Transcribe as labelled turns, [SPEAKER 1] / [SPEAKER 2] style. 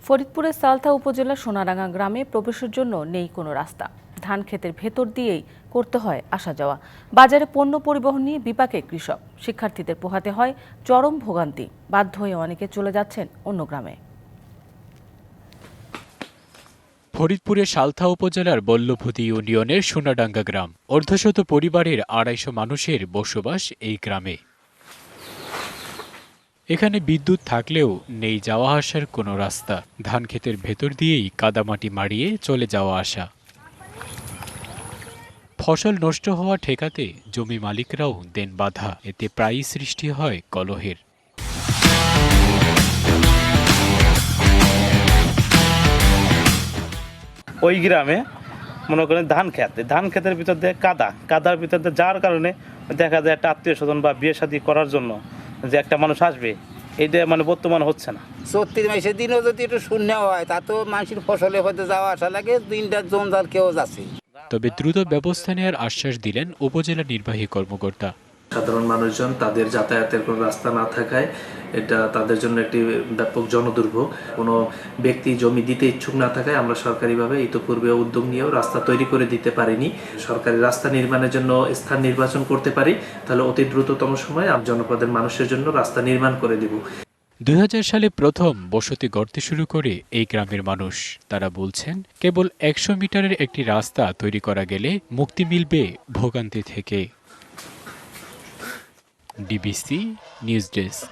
[SPEAKER 1] ফরিদপুরের সালথা উপজেলার সোনারাঙ্গা গ্রামে প্রবেশের জন্য নেই কোনো রাস্তা। ধান ক্ষেতের ভেতর দিয়েই করতে হয় আসা যাওয়া। বাজারে পণ্য পরিবহন নিয়ে বিপাকে কৃষক, শিক্ষার্থীদের পোহাতে হয় চরম ভোগান্তি। বাধ্য হয়ে অনেকে চলে যাচ্ছেন অন্য গ্রামে।
[SPEAKER 2] ফরিদপুরের সালথা উপজেলার বল্লভূতি ইউনিয়নের সোনাডাঙ্গা গ্রাম। অর্ধশত পরিবারের ২৫০ মানুষের বসবাস এই গ্রামে। এখানে বিদ্যুৎ থাকলেও নেই যাওয়া আসার কোনো রাস্তা। ধান ক্ষেতের ভেতর দিয়েই কাদামাটি মাড়িয়ে চলে যাওয়া আসা। ফসল নষ্ট হওয়া ঠেকাতে জমি মালিকরাও দেন বাধা। এতে প্রায়ই সৃষ্টি হয় কলহের।
[SPEAKER 3] ওই গ্রামে মনে করেন ধান ক্ষেতের ভিতর দিয়ে কাদার ভিতর দিয়ে যাওয়ার কারণে দেখা যায় একটা আত্মীয় স্বজন বা বিয়ে শাদী করার জন্য যে একটা মানুষ আসবে, এইটা বর্তমান হচ্ছে না।
[SPEAKER 4] ৩৪ মাসের দিনও যদি একটু শূন্য হয় তা তো মানুষের ফসলে হয়তো যাওয়া আসা লাগে, দিনটা জঞ্জাল কেউ যাচ্ছে।
[SPEAKER 2] তবে দ্রুত ব্যবস্থা নেওয়ার আশ্বাস দিলেন উপজেলা নির্বাহী কর্মকর্তা।
[SPEAKER 5] সাধারণ মানুষজন তাদের যাতায়াতের কোনো রাস্তা না থাকায় এটা তাদের জন্য একটি ব্যাপক জনদুর্ভোগ। কোনো ব্যক্তি জমি দিতে ইচ্ছুক না থাকায় আমরা সরকারিভাবে ইতোপূর্বে উদ্যোগ নিয়েও রাস্তা তৈরি করে দিতে পারিনি। সরকারি রাস্তা নির্মাণের জন্য স্থান নির্বাচন করতে পারি, তাহলে অতি দ্রুততম সময়ে জনপদের মানুষের জন্য রাস্তা নির্মাণ করে দিব।
[SPEAKER 2] ২০০০ সালে প্রথম বসতি গড়তে শুরু করে এই গ্রামের মানুষ। তারা বলছেন, কেবল ১০০ মিটারের একটি রাস্তা তৈরি করা গেলে মুক্তি মিলবে ভোগান্তি থেকে। DBC news desk.